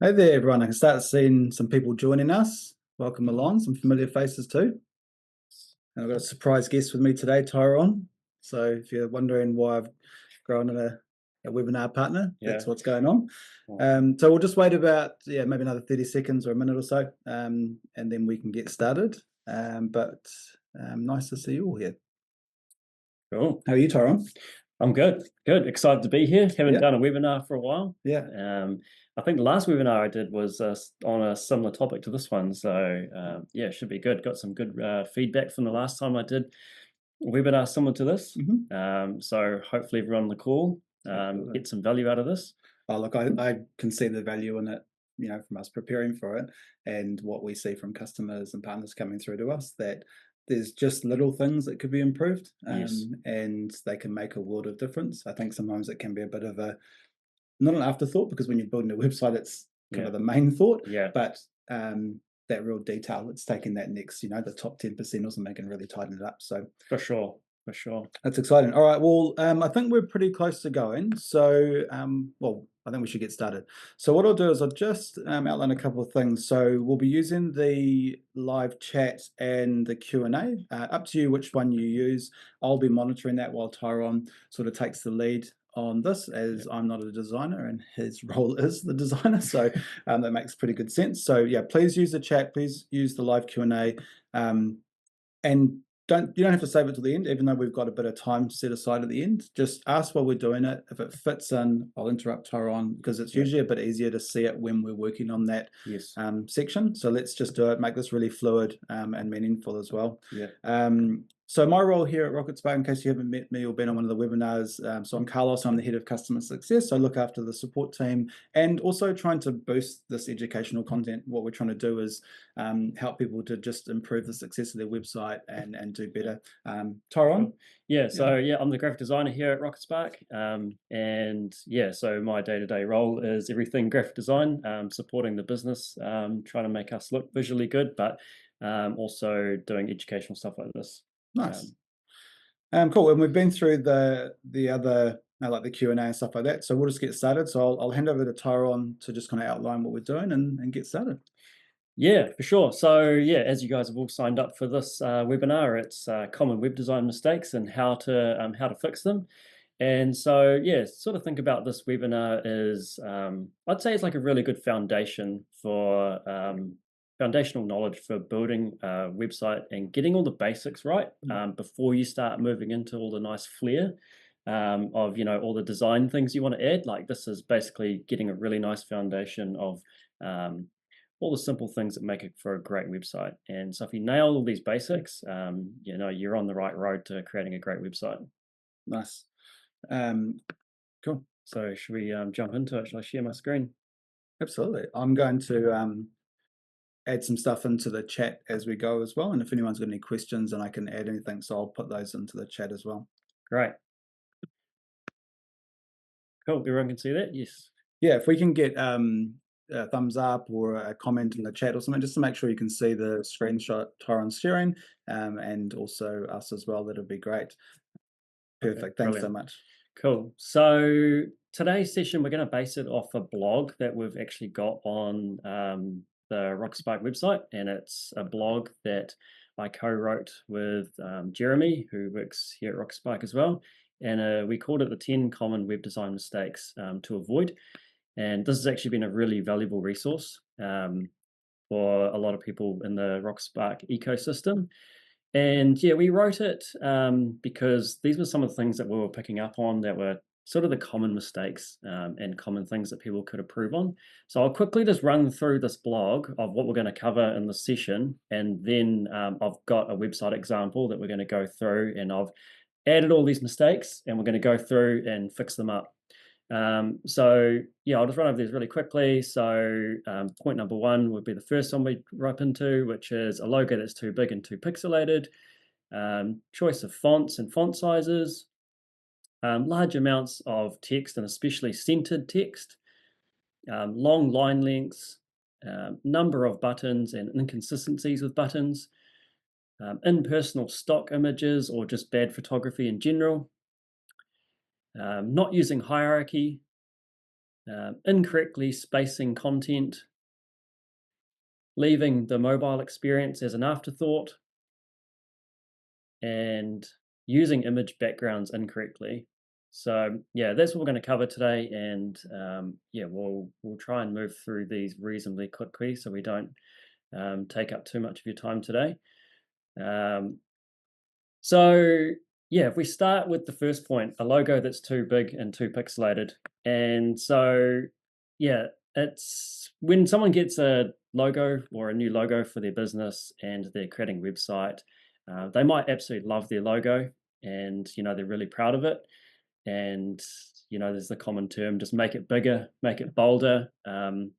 Hey there, everyone. I can start seeing some people joining us. Welcome along, some familiar faces too. And I've got a surprise guest with me today, Tyrone. So if you're wondering why I've grown a webinar partner, Yeah. that's what's going on. Well, So we'll just wait about, maybe another 30 seconds or a minute or so, and then we can get started. But nice to see you all here. cool. How are you, Tyrone? I'm good. Good. Excited to be here. Haven't Yeah, done a webinar for a while. yeah. I think the last webinar I did was on a similar topic to this one. So yeah, should be good. Got some good feedback from the last time I did a webinar similar to this. Hmm. So hopefully everyone on the call Absolutely. get some value out of this. Oh, look, I can see the value in it, from us preparing for it and what we see from customers and partners coming through to us, that there's just little things that could be improved, Yes. and they can make a world of difference. I think sometimes it can be a bit of a, not an afterthought, because when you're building a website, it's kind Yeah. of the main thought, Yeah. but that real detail, it's taking that next, the top 10% or something, and really tighten it up. So For sure. For sure. that's exciting. All right. Well, I think we're pretty close to going. So, well, I think we should get started. So what I'll do is I'll just outline a couple of things. So we'll be using the live chat and the Q&A. Up to you which one you use. I'll be monitoring that while Tyrone sort of takes the lead on this, as I'm not a designer and his role is the designer. So that makes pretty good sense. So yeah, please use the chat. Please use the live Q&A. And you don't have to save it till the end, even though we've got a bit of time set aside at the end. Just ask while we're doing it. If it fits in, I'll interrupt Tyrone, because it's Yeah. usually a bit easier to see it when we're working on that Yes. section. So let's just do it, make this really fluid and meaningful as well. Yeah. So my role here at Rocketspark, in case you haven't met me or been on one of the webinars, so I'm Carlos, I'm the head of customer success. So I look after the support team and also trying to boost this educational content. What we're trying to do is help people to just improve the success of their website and do better. Tyrone? Sure. Yeah, so yeah, I'm the graphic designer here at Rocketspark, and yeah, so my day-to-day role is everything graphic design, supporting the business, trying to make us look visually good, but also doing educational stuff like this. Nice. Um, Cool. And we've been through the other, like the Q&A and stuff like that. So we'll just get started. So I'll hand over to Tyrone to just kind of outline what we're doing and get started. yeah, for sure. So yeah, as you guys have all signed up for this webinar, it's common web design mistakes and how to fix them. And so, yeah, sort of think about this webinar as I'd say it's like a really good foundation for foundational knowledge for building a website and getting all the basics right before you start moving into all the nice flair of all the design things you want to add. Like this is basically getting a really nice foundation of um, all the simple things that make it for a great website. And so, if you nail all these basics, you're on the right road to creating a great website. Nice. Um, cool. So should we jump into it? Shall I share my screen? Absolutely. I'm going to add some stuff into the chat as we go as well. And if anyone's got any questions, and I can add anything, so I'll put those into the chat as well. Great. Cool. Everyone can see that? Yes. Yeah, if we can get a thumbs up or a comment in the chat or something, just to make sure you can see the screenshot Tyrone's sharing, and also us as well, that'd be great. Perfect. Okay, Thanks so brilliant. much. Cool. So today's session, we're going to base it off a blog that we've actually got on the Rocketspark website. And it's a blog that I co-wrote with Jeremy, who works here at Rocketspark as well. And we called it the 10 common web design mistakes to avoid. And this has actually been a really valuable resource for a lot of people in the Rocketspark ecosystem. And yeah, we wrote it because these were some of the things that we were picking up on that were sort of the common mistakes and common things that people could improve on. So I'll quickly just run through this blog of what we're going to cover in this session. And then I've got a website example that we're going to go through, and I've added all these mistakes and we're going to go through and fix them up. So yeah, I'll just run over these really quickly. So point number one would be the first one we rip into, which is a logo that's too big and too pixelated. Choice of fonts and font sizes. Large amounts of text and especially centered text. Long line lengths. Number of buttons and inconsistencies with buttons. Impersonal stock images or just bad photography in general. Not using hierarchy. incorrectly spacing content, leaving the mobile experience as an afterthought, and using image backgrounds incorrectly. So yeah, that's what we're going to cover today, and yeah, we'll try and move through these reasonably quickly so we don't take up too much of your time today. Um, so yeah, if we start with the first point, a logo that's too big and too pixelated, and so yeah, it's when someone gets a logo or a new logo for their business and they're creating a website, they might absolutely love their logo, and they're really proud of it, and there's the common term, just make it bigger, make it bolder.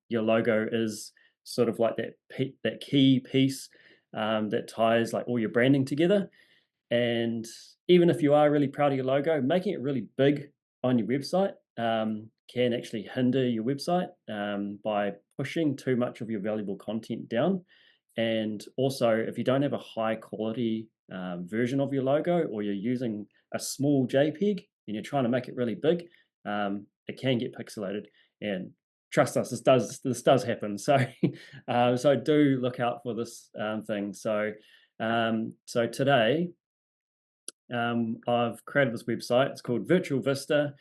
Your logo is sort of like that key piece that ties like all your branding together. And even if you are really proud of your logo, making it really big on your website can actually hinder your website by pushing too much of your valuable content down. And also, if you don't have a high quality version of your logo, or you're using a small JPEG and you're trying to make it really big, it can get pixelated. And trust us, this does happen. So, so do look out for this thing. So today, I've created this website. It's called Virtual Vista,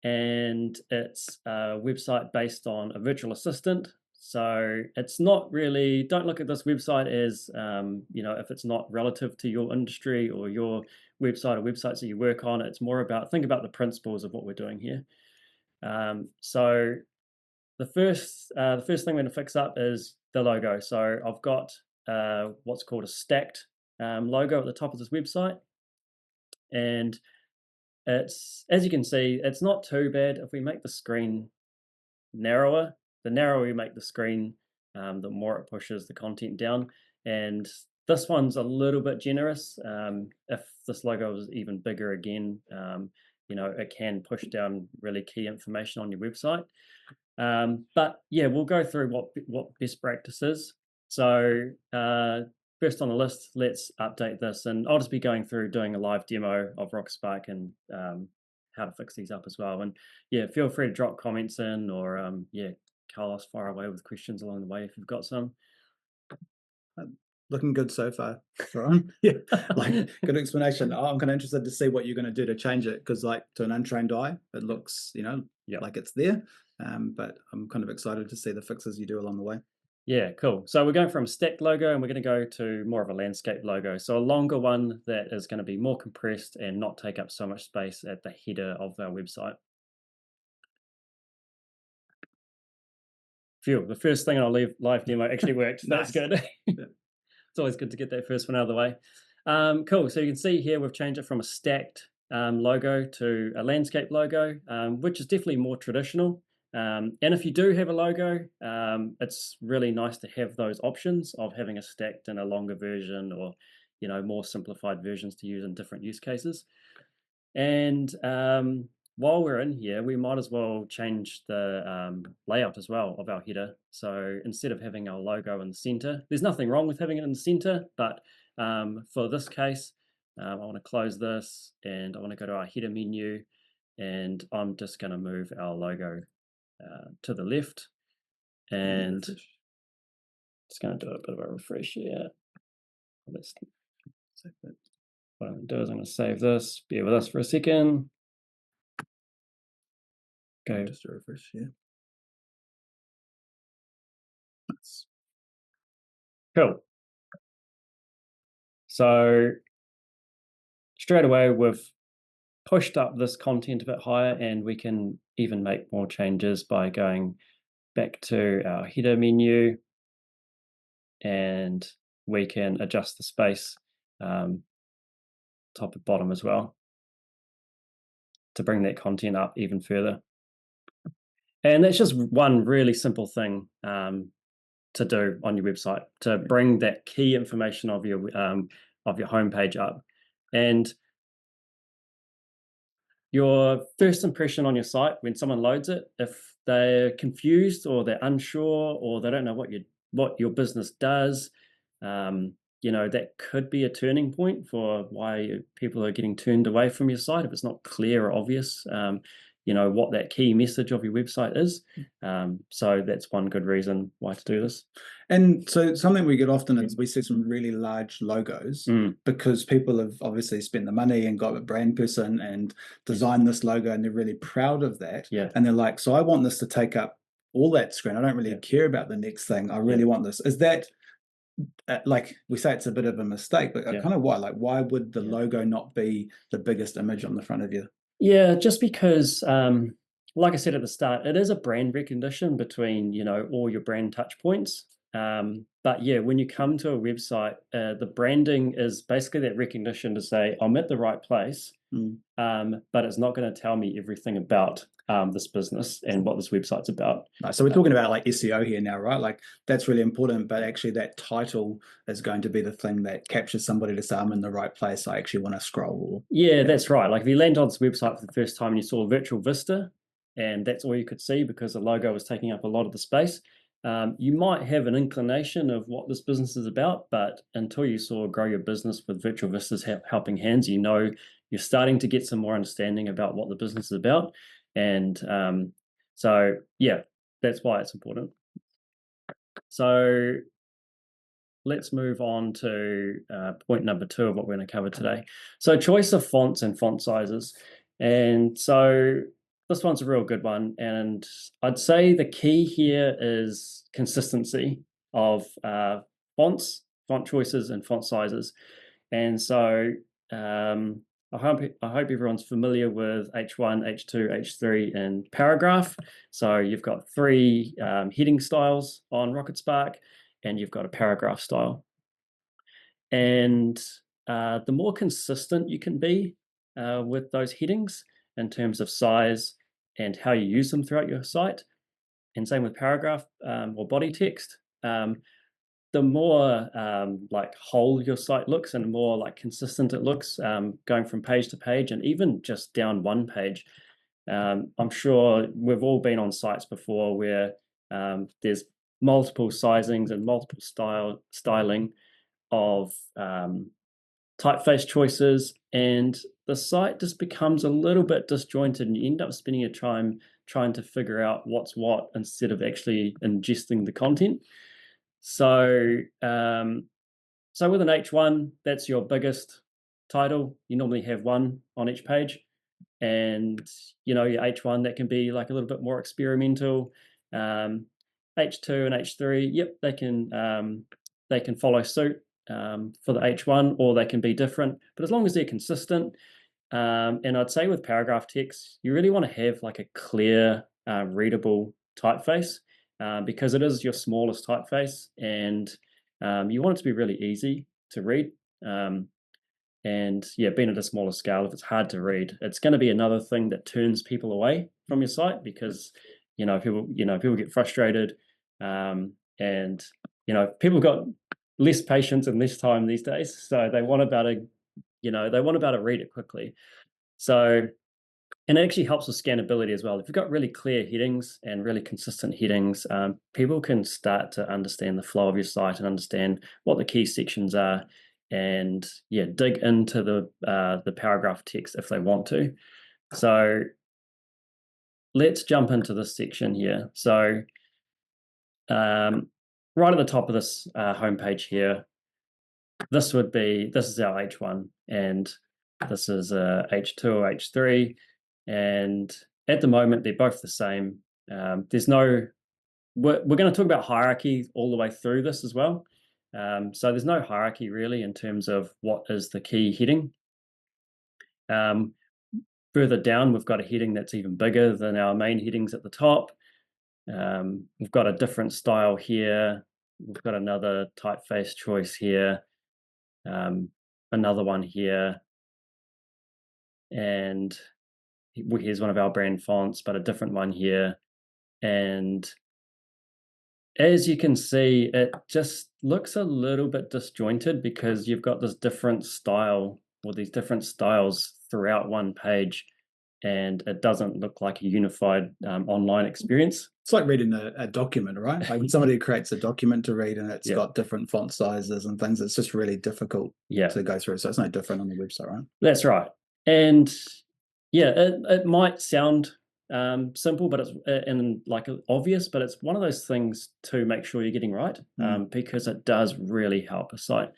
and it's a website based on a virtual assistant. So it's not really, don't look at this website as, if it's not relative to your industry or your website or websites that you work on. It's more about, think about the principles of what we're doing here. So the first thing we're going to fix up is the logo. So I've got what's called a stacked logo at the top of this website. And it's, as you can see, it's not too bad. If we make the screen narrower, the narrower we make the screen, the more it pushes the content down. And this one's a little bit generous. If this logo is even bigger again, it can push down really key information on your website. But yeah, we'll go through what best practice is. So first on the list, let's update this, and I'll just be going through doing a live demo of Rocketspark and how to fix these up as well. And yeah, feel free to drop comments in, or yeah, Carlos, fire away with questions along the way if you've got some. Looking good so far, Ron. Yeah, like good explanation. I'm kind of interested to see what you're going to do to change it, because like to an untrained eye, it looks, Yeah. like it's there. But I'm kind of excited to see the fixes you do along the way. Yeah, cool. So we're going from a stacked logo, and we're going to go to more of a landscape logo. So a longer one that is going to be more compressed and not take up so much space at the header of our website. Phew, the first thing on our live demo actually worked. That's good. It's always good to get that first one out of the way. Cool. So you can see here we've changed it from a stacked logo to a landscape logo, which is definitely more traditional. And if you do have a logo, it's really nice to have those options of having a stacked and a longer version, or more simplified versions to use in different use cases. And while we're in here, we might as well change the layout as well of our header. So instead of having our logo in the center, there's nothing wrong with having it in the center, but for this case, I want to close this, and I want to go to our header menu, and I'm just going to move our logo to the left, and just going to do a bit of a refresh here. What I'm going to do is I'm going to save this. Bear with us for a second. Okay. Just a refresh, yeah. Nice. Cool. So straight away, we've pushed up this content a bit higher, and we can even make more changes by going back to our header menu, and we can adjust the space top and bottom as well to bring that content up even further. And that's just one really simple thing to do on your website, to bring that key information of your homepage up. And your first impression on your site when someone loads it, if they're confused or they're unsure or they don't know what your business does, that could be a turning point for why people are getting turned away from your site if it's not clear or obvious. what that key message of your website is. So that's one good reason why to do this. And so something we get often is we see some really large logos because people have obviously spent the money and got a brand person and designed this logo and they're really proud of that. Yeah. And they're like, so I want this to take up all that screen. I don't really care about the next thing. I really want this. Is that like we say it's a bit of a mistake, but kind of why? Like, why would the logo not be the biggest image on the front of you? Yeah, just because, like I said at the start, it is a brand recognition between, all your brand touch points. But yeah, when you come to a website, the branding is basically that recognition to say, I'm at the right place, but it's not going to tell me everything about this business and what this website's about. So we're talking about like SEO here now, right? Like that's really important, but actually that title is going to be the thing that captures somebody to say I'm in the right place. I actually want to scroll. Yeah, that's right. Like if you land on this website for the first time and you saw Virtual Vista, and that's all you could see because the logo was taking up a lot of the space, you might have an inclination of what this business is about, but until you saw Grow Your Business with Virtual Vista's helping hands, you're starting to get some more understanding about what the business is about. And so, yeah, that's why it's important. So let's move on to point number 2 of what we're going to cover today. So choice of fonts and font sizes. And so this one's a real good one. And I'd say the key here is consistency of fonts, font choices, and font sizes. And so I hope everyone's familiar with H1, H2, H3, and paragraph. So you've got 3 heading styles on Rocketspark, and you've got a paragraph style. And the more consistent you can be with those headings in terms of size and how you use them throughout your site, and same with paragraph or body text, the more like whole your site looks and the more like consistent it looks, going from page to page and even just down one page. I'm sure we've all been on sites before where there's multiple sizings and multiple styling of typeface choices, and the site just becomes a little bit disjointed and you end up spending your time trying to figure out what's what instead of actually ingesting the content. So with an H1, that's your biggest title. You normally have one on each page. And, your H1, that can be like a little bit more experimental. H2 and H3, yep, they can follow suit for the H1, or they can be different. But as long as they're consistent, and I'd say with paragraph text, you really want to have like a clear, readable typeface. Because it is your smallest typeface, and you want it to be really easy to read. And yeah, being at a smaller scale, if it's hard to read, it's going to be another thing that turns people away from your site because people get frustrated, and people got less patience and less time these days, so they want to read it quickly. So. And it actually helps with scannability as well. If you've got really clear headings and really consistent headings, people can start to understand the flow of your site and understand what the key sections are, and dig into the paragraph text if they want to. So let's jump into this section here. So right at the top of this homepage here, this is our H1, and this is H2 or H3. And at the moment, they're both the same. We're going to talk about hierarchy all the way through this as well. So there's no hierarchy really in terms of what is the key heading. Further down, we've got a heading that's even bigger than our main headings at the top. We've got a different style here. We've got another typeface choice here. Another one here. And here's one of our brand fonts, but a different one here. And as you can see, it just looks a little bit disjointed because you've got this different style or these different styles throughout one page, and it doesn't look like a unified online experience. It's like reading a document, right? Like when somebody creates a document to read and it's got different font sizes and things, it's just really difficult to go through. So it's no different on the website, right? That's right. And yeah, it might sound simple, but it's and like obvious, but it's one of those things to make sure you're getting right, Mm. because it does really help a site.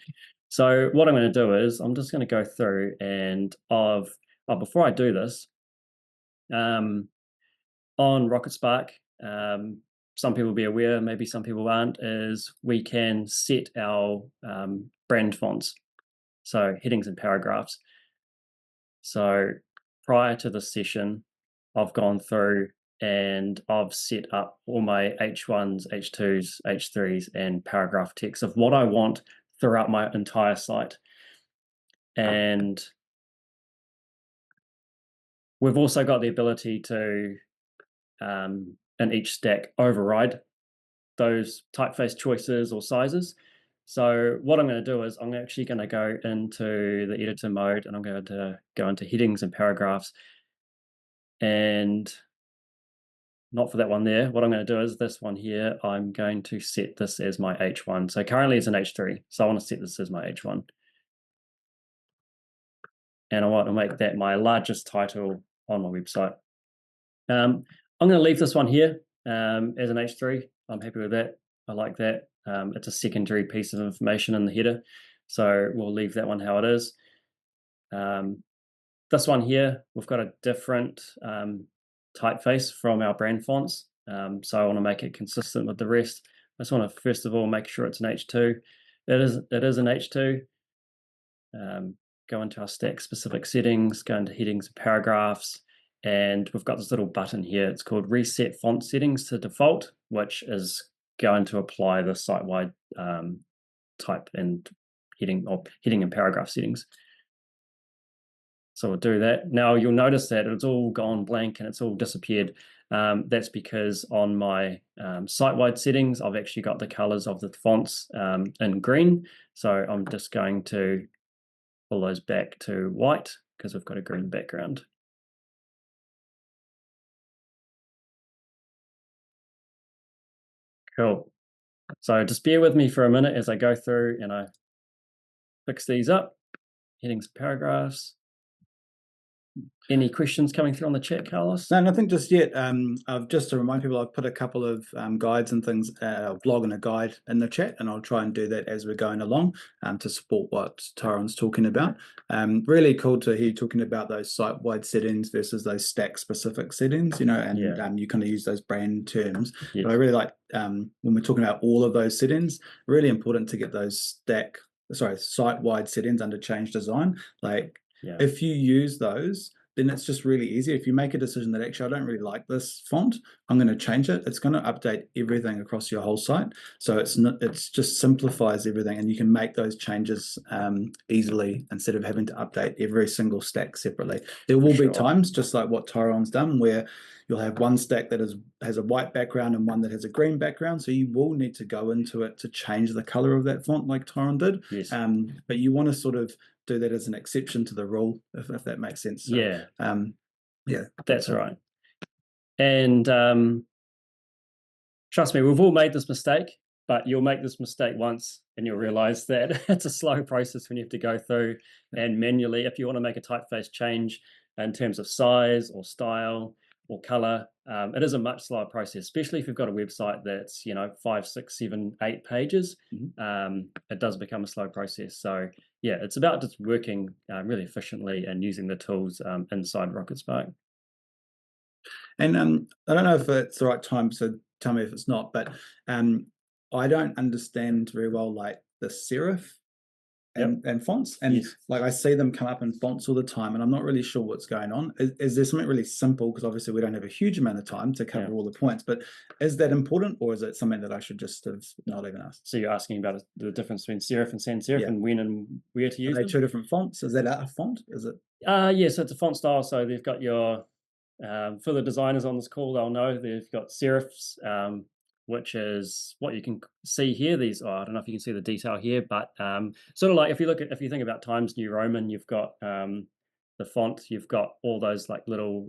So what I'm going to do is I'm just going to go through and before I do this, um, on Rocketspark, some people will be aware, maybe some people aren't, is we can set our brand fonts, so headings and paragraphs. So prior to the session, I've gone through and I've set up all my H1s, H2s, H3s, and paragraph text of what I want throughout my entire site. And we've also got the ability to, in each stack, override those typeface choices or sizes. So what I'm going to do is I'm actually going to go into the editor mode and I'm going to go into headings and paragraphs, and not for that one there. What I'm going to do is this one here, I'm going to set this as my H1. So currently it's an H3. So I want to set this as my H1. And I want to make that my largest title on my website. I'm going to leave this one here as an H3. I'm happy with that. I like that. It's a secondary piece of information in the header. So we'll leave that one how it is. This one here, we've got a different typeface from our brand fonts. So I want to make it consistent with the rest. I just want to first of all make sure it's an H2. It is an H2. Go into our stack specific settings, go into headings and paragraphs, and we've got this little button here. It's called Reset Font Settings to Default, which is going to apply the site-wide type and heading and paragraph settings. So we'll do that. Now you'll notice that it's all gone blank and it's all disappeared. That's because on my site-wide settings, I've actually got the colors of the fonts in green. So I'm just going to pull those back to white because we've got a green background. Cool. So just bear with me for a minute as I go through and I fix these up. Headings, paragraphs. Any questions coming through on the chat, Carlos? No, nothing just yet. I've just to remind people, I've put a couple of guides and things, a blog and a guide in the chat, and I'll try and do that as we're going along to support what Tyron's talking about. Really cool to hear you talking about those site-wide settings versus those stack-specific settings, and Yeah. you kind of use those brand terms. Yes. But I really like when we're talking about all of those settings, really important to get those site-wide settings under change design. Like if you use those, then it's just really easy. If you make a decision that actually I don't really like this font, I'm going to change it. It's going to update everything across your whole site. So it's just simplifies everything, and you can make those changes easily instead of having to update every single stack separately. There will be times, just like what Tyron's done, where you'll have one stack that has a white background and one that has a green background. So you will need to go into it to change the color of that font like Tyron did. Yes. But you want to sort of do that as an exception to the rule, if that makes sense. So, yeah, that's right. And trust me, we've all made this mistake, but you'll make this mistake once and you'll realize that it's a slow process when you have to go through and manually, if you want to make a typeface change in terms of size or style or color, it is a much slower process, especially if you've got a website that's 5, 6, 7, 8 pages. It does become a slow process. So yeah, it's about just working really efficiently and using the tools inside Rocketspark. And I don't know if it's the right time, so tell me if it's not, but I don't understand very well like the serif and fonts, and like I see them come up in fonts all the time, and I'm not really sure what's going on. Is there something really simple, because obviously we don't have a huge amount of time to cover all the points, but is that important, or is it something that I should just have not even asked? So you're asking about the difference between serif and sans serif and when and where to use them? Are they two different fonts? Is that a font? Is it? Yeah, so it's a font style. So they've got your for the designers on this call, they'll know they've got serifs, which is what you can see here. These, I don't know if you can see the detail here, but sort of like if you think about Times New Roman, you've got the font, you've got all those like little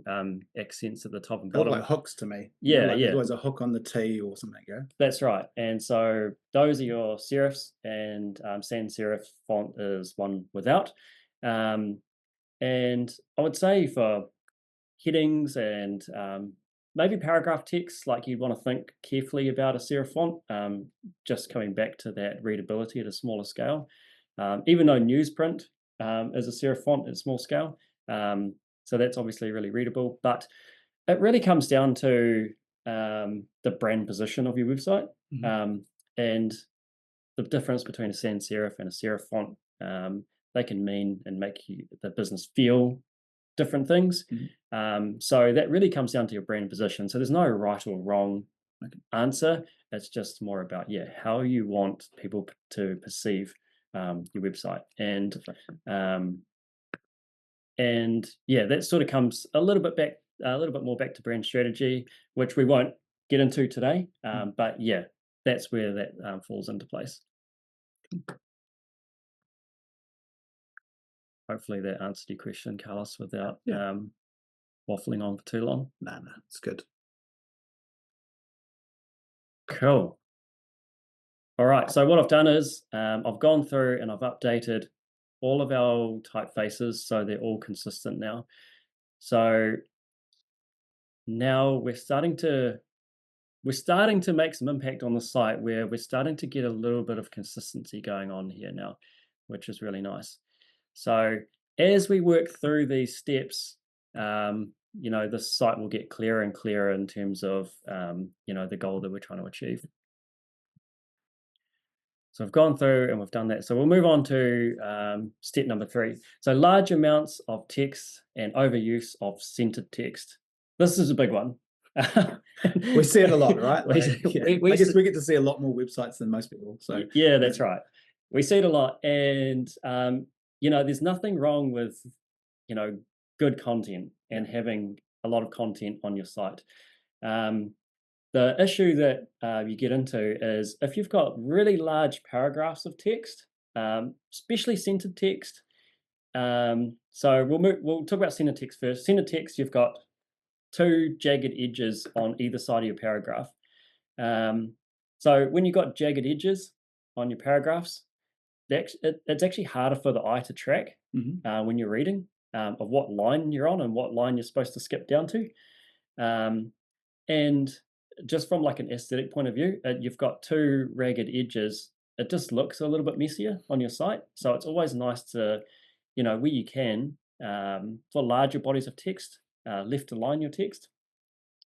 accents at the top and bottom. Like hooks to me. Yeah, There's always a hook on the T or something. Yeah, that's right. And so those are your serifs, and sans serif font is one without. And I would say for headings and maybe paragraph text, like you'd want to think carefully about a serif font, just coming back to that readability at a smaller scale. Even though newsprint is a serif font at small scale, so that's obviously really readable, but it really comes down to the brand position of your website, and the difference between a sans serif and a serif font. They can mean and make the business feel different things. So that really comes down to your brand position. So there's no right or wrong answer. It's just more about, yeah, how you want people to perceive your website. And yeah, that sort of comes a little bit more back to brand strategy, which we won't get into today. But yeah, that's where that falls into place. Hopefully that answered your question, Carlos, without waffling on for too long. No, it's good. Cool. All right, so what I've done is I've gone through and I've updated all of our typefaces so they're all consistent now. So now we're starting to make some impact on the site, where we're starting to get a little bit of consistency going on here now, which is really nice. So as we work through these steps, the site will get clearer and clearer in terms of, the goal that we're trying to achieve. So I've gone through and we've done that. So we'll move on to step number 3. So large amounts of text and overuse of centered text. This is a big one. We see it a lot, right? I guess we get to see a lot more websites than most people. So yeah, that's right. We see it a lot, and there's nothing wrong with good content and having a lot of content on your site. The issue that you get into is if you've got really large paragraphs of text, especially centered text. So we'll talk about centered text first. Centered text, you've got 2 jagged edges on either side of your paragraph. So when you've got jagged edges on your paragraphs, it's actually harder for the eye to track when you're reading of what line you're on and what line you're supposed to skip down to. And just from like an aesthetic point of view, you've got 2 ragged edges. It just looks a little bit messier on your site. So it's always nice to, where you can, for larger bodies of text, left align your text.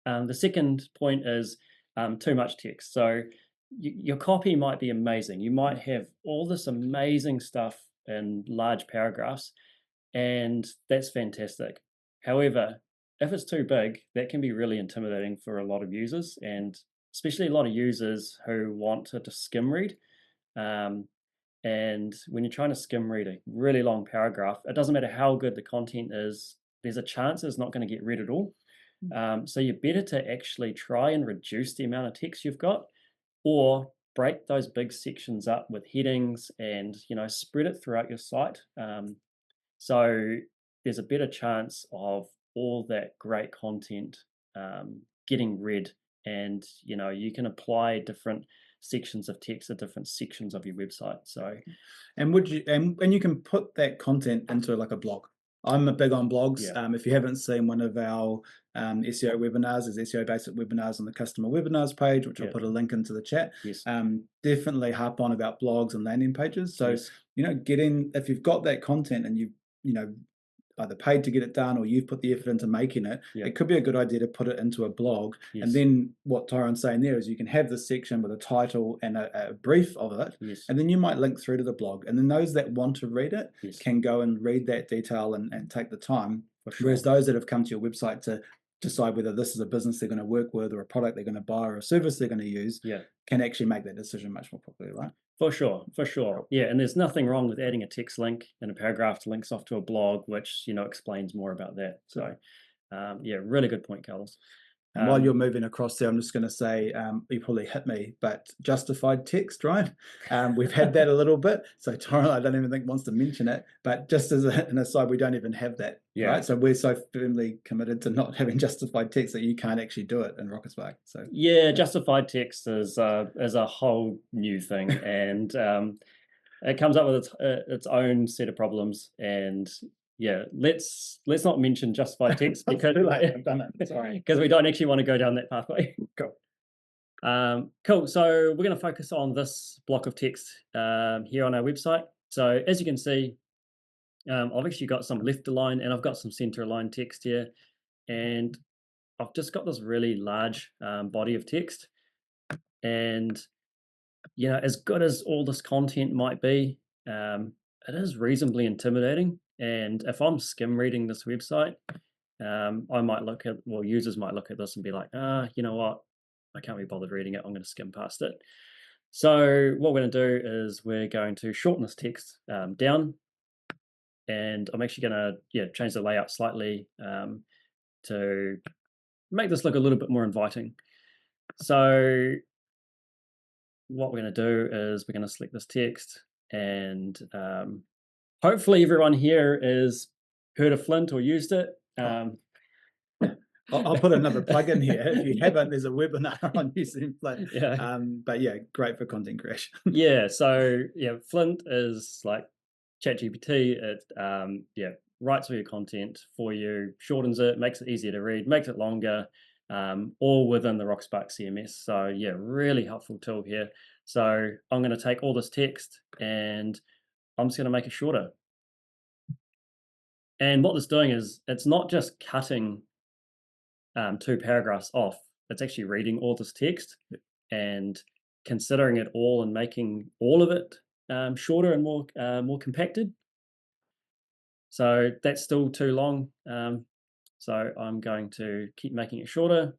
The second point is too much text. So your copy might be amazing. You might have all this amazing stuff in large paragraphs, and that's fantastic. However, if it's too big, that can be really intimidating for a lot of users, and especially a lot of users who want to skim read. And when you're trying to skim read a really long paragraph, it doesn't matter how good the content is, there's a chance it's not going to get read at all. So you're better to actually try and reduce the amount of text you've got, or break those big sections up with headings and spread it throughout your site. So there's a better chance of all that great content getting read, and you can apply different sections of text at different sections of your website. So, and would you and you can put that content into like a blog. I'm a big on blogs. If you haven't seen one of our SEO webinars, there's SEO basic webinars on the customer webinars page, which I'll put a link into the chat. Yes. Definitely harp on about blogs and landing pages. So if you've got that content and you either paid to get it done or you've put the effort into making it, it could be a good idea to put it into a blog. And then what Tyron's saying there is you can have this section with a title and a brief of it, and then you might link through to the blog. And then those that want to read it can go and read that detail and take the time. Whereas those that have come to your website to decide whether this is a business they're going to work with, or a product they're going to buy, or a service they're going to use, can actually make that decision much more quickly, right? For sure. Yeah, and there's nothing wrong with adding a text link in a paragraph to links off to a blog, which explains more about that. So, really good point, Carlos. And while you're moving across there, I'm just going to say, you probably hit me, but justified text, right? We've had that a little bit. So Tyron, I don't even think wants to mention it, but just as an aside, we don't even have that, right? So we're so firmly committed to not having justified text that you can't actually do it in Rocketspark. So justified text is a whole new thing, and it comes up with its own set of problems, and yeah, let's not mention justified text because Too late, I've done it. Sorry. because we don't actually want to go down that pathway. Cool. Cool. So we're going to focus on this block of text here on our website. So as you can see, I've actually got some left align and I've got some center align text here, and I've just got this really large body of text. And as good as all this content might be, it is reasonably intimidating. And if I'm skim reading this website, I might look at, well, users might look at this and be like, you know what? I can't be bothered reading it. I'm going to skim past it. So what we're going to do is we're going to shorten this text down, and I'm actually going to change the layout slightly to make this look a little bit more inviting. So what we're going to do is we're going to select this text, and hopefully everyone here has heard of Flint or used it. I'll put another plug in here. If you haven't, there's a webinar on using Flint. Yeah. But yeah, great for content creation. Yeah. So Flint is like ChatGPT. It writes all your content for you, shortens it, makes it easier to read, makes it longer, all within the Rocketspark CMS. So yeah, really helpful tool here. So I'm going to take all this text and I'm just going to make it shorter. And what it's doing is it's not just cutting 2 paragraphs off. It's actually reading all this text and considering it all and making all of it shorter and more compacted. So that's still too long. So I'm going to keep making it shorter.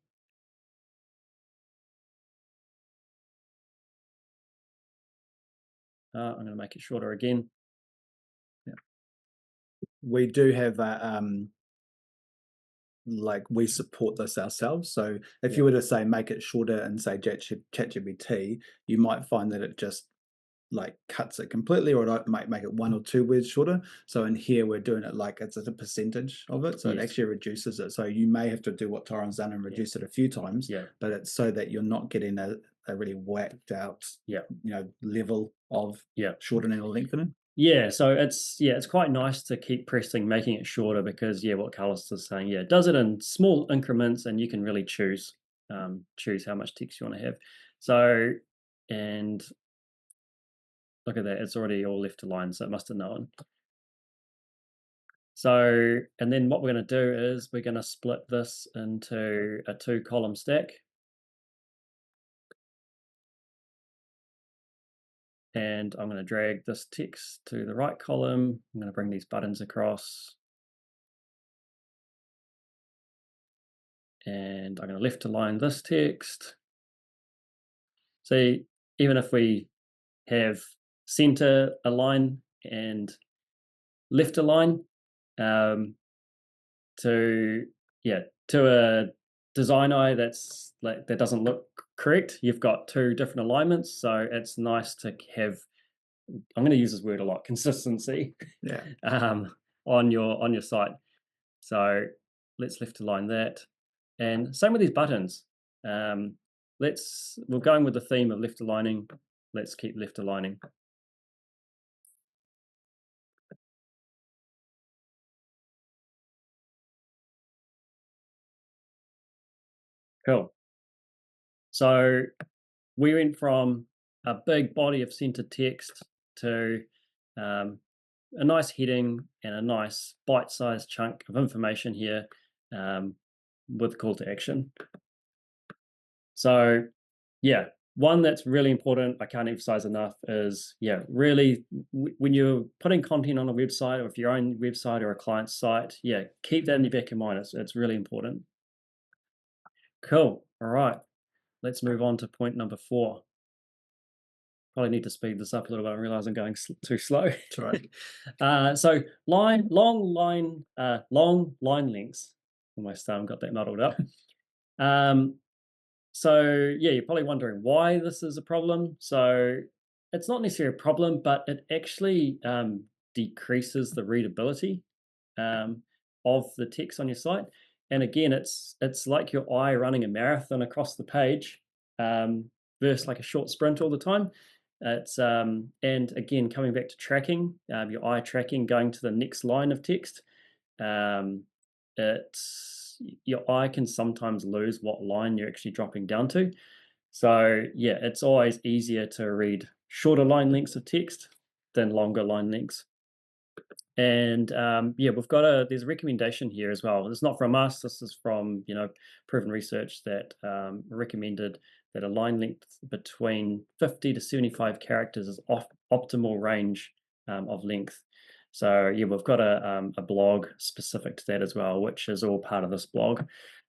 I'm going to make it shorter again. Yeah. We do have like we support this ourselves. So if you were to say make it shorter and say ChatGPT, you might find that it just like cuts it completely, or it might make it 1 or 2 words shorter. So in here we're doing it like it's a percentage of it, so it actually reduces it. So you may have to do what Tyron's done and reduce it a few times, but it's so that you're not getting a really whacked out level of shortening or lengthening. Yeah, so it's quite nice to keep pressing, making it shorter, because what Carlos is saying, it does it in small increments, and you can really choose how much text you want to have. So, and look at that, it's already all left aligned, so it must have known. So, and then what we're going to do is we're going to split this into a 2-column stack. And I'm going to drag this text to the right column. I'm going to bring these buttons across. And I'm going to left align this text. So even if we have center align and left align, to a design eye that doesn't look correct, you've got 2 different alignments. So it's nice to have, I'm going to use this word a lot, consistency on your site. So let's left align that. And same with these buttons. We're going with the theme of left aligning. Let's keep left aligning. Cool. So we went from a big body of centered text to a nice heading and a nice bite-sized chunk of information here with call to action. So one that's really important, I can't emphasize enough, is really when you're putting content on a website, or if your own website or a client's site, keep that in the back of your mind. It's really important. Cool. All right. Let's move on to point number 4. Probably need to speed this up a little bit. I realize I'm going too slow. That's right. So long line lengths. Almost got that muddled up. So you're probably wondering why this is a problem. So it's not necessarily a problem, but it actually decreases the readability of the text on your site. And again, it's like your eye running a marathon across the page versus like a short sprint all the time. It's and again, coming back to tracking, your eye tracking, going to the next line of text. Um, your eye can sometimes lose what line you're actually dropping down to. So yeah, it's always easier to read shorter line lengths of text than longer line lengths. And yeah, we've got there's a recommendation here as well. It's not from us. This is from proven research that recommended that a line length between 50 to 75 characters is optimal range of length. So yeah, we've got a blog specific to that as well, which is all part of this blog.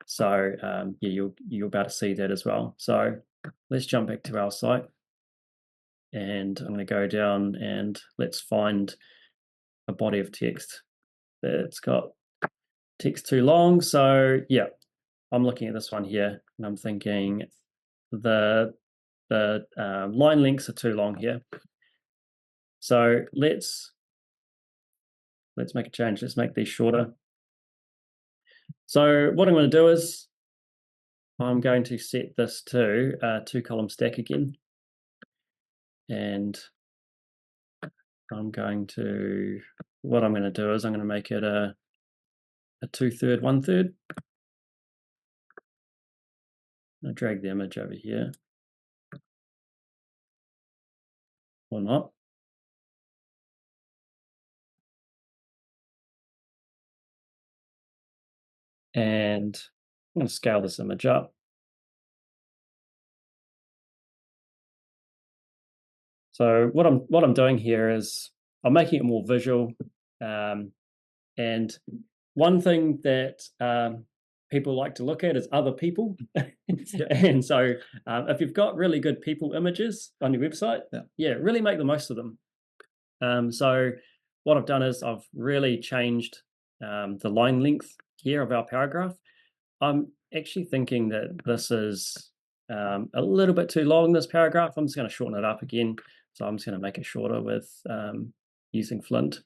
So yeah, you're about to see that as well. So let's jump back to our site, and I'm going to go down and let's find a body of text that's got text too long. So yeah, I'm looking at this one here and I'm thinking the line lengths are too long here. So let's make a change. Let's make these shorter. So what I'm going to do is I'm going to set this to a 2-column stack again, and what I'm going to do is I'm going to make it a 2/3, 1/3. I'll drag the image over here, or not. And I'm going to scale this image up. So what I'm doing here is I'm making it more visual. And one thing that people like to look at is other people. And so if you've got really good people images on your website, yeah, really make the most of them. So what I've done is I've really changed the line length here of our paragraph. I'm actually thinking that this is a little bit too long, this paragraph. I'm just going to shorten it up again. So I'm just going to make it shorter with using Flint.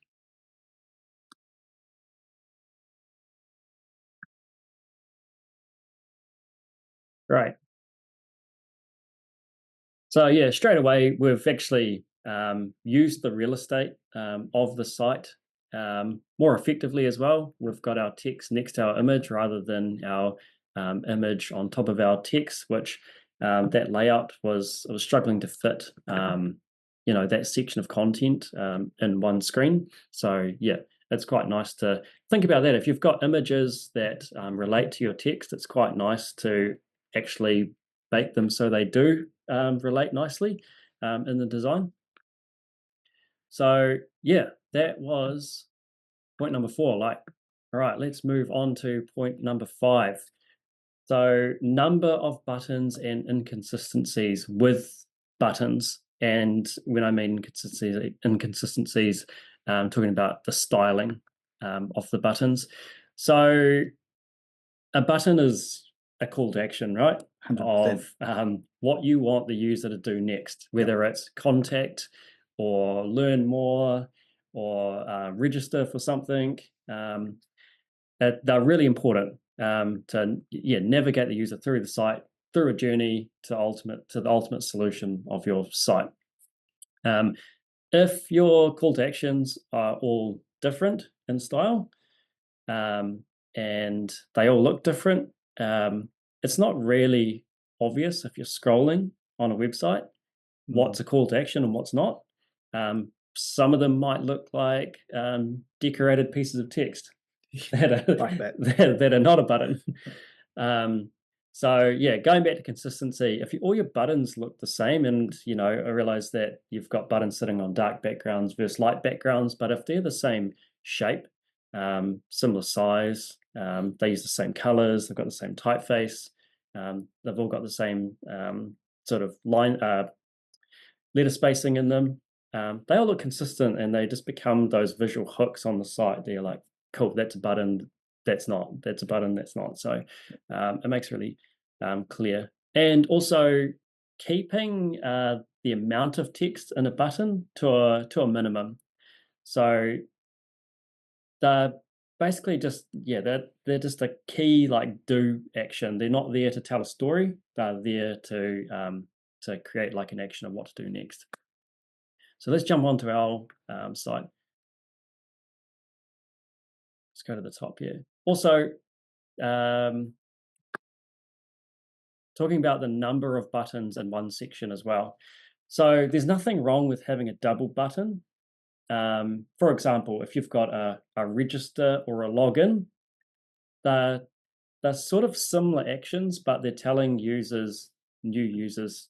Right. So yeah, straight away, we've actually used the real estate of the site more effectively as well. We've got our text next to our image rather than our image on top of our text, which that layout I was struggling to fit, that section of content in one screen. So yeah, it's quite nice to think about that. If you've got images that relate to your text, it's quite nice to actually make them so they do relate nicely in the design. So yeah, that was point number 4. All right, let's move on to point number 5. So number of buttons and inconsistencies with buttons. And when I mean inconsistencies, talking about the styling of the buttons. So a button is a call to action, right? 100%. Of what you want the user to do next, whether it's contact or learn more or register for something. They're really important to navigate the user through the site, through a journey to the ultimate solution of your site. If your call to actions are all different in style, and they all look different, it's not really obvious if you're scrolling on a website what's a call to action and what's not. Some of them might look like decorated pieces of text that are, Like that. that are not a button. So yeah, going back to consistency, if all your buttons look the same, and I realize that you've got buttons sitting on dark backgrounds versus light backgrounds, but if they're the same shape, similar size, they use the same colors, they've got the same typeface, they've all got the same sort of line letter spacing in them, they all look consistent, and they just become those visual hooks on the site. They're like, cool, that's a button, that's not, that's a button, that's not. So it makes it really clear. And also keeping the amount of text in a button to a minimum. So they're basically just they're just a key do action. They're not there to tell a story. They're there to create an action of what to do next. So let's jump onto our site. Let's go to the top here. Also, um, talking about the number of buttons in one section as well. So there's nothing wrong with having a double button. For example, if you've got a register or a login, they're, they're sort of similar actions, but they're telling new users,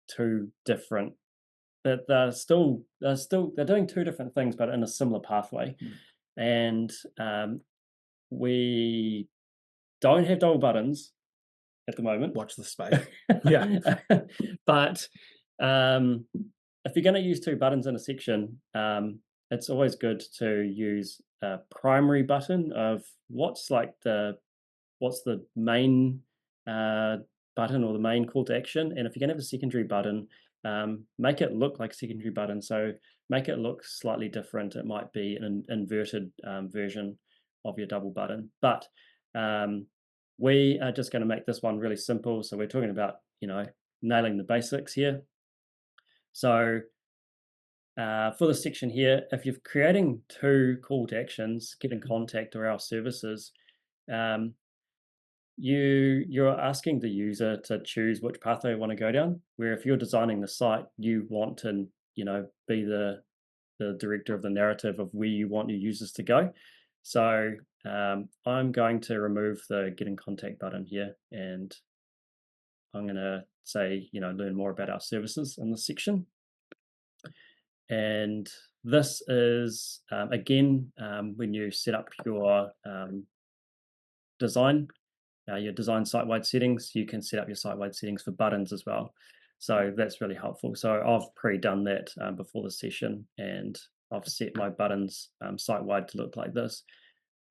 two different. They're doing two different things, but in a similar pathway. Mm. And we don't have double buttons at the moment. Watch the space. Yeah. But um, if you're going to use two buttons in a section, it's always good to use a primary button of what's the main uh, button or the main call to action. And if you're going to have a secondary button, make it look like a secondary button. So make it look slightly different. It might be an inverted version of your double button. But we are just going to make this one really simple. So we're talking about, nailing the basics here. So for this section here, if you're creating two call to actions, get in contact or our services, um, you're asking the user to choose which path they want to go down. Where if you're designing the site, you want to, be the director of the narrative of where you want your users to go. So I'm going to remove the get in contact button here, and I'm going to say, learn more about our services in this section. And this is, again, when you set up your design, your design site-wide settings, you can set up your site-wide settings for buttons as well. So that's really helpful. So I've pre-done that before the session, and I've set my buttons site-wide to look like this.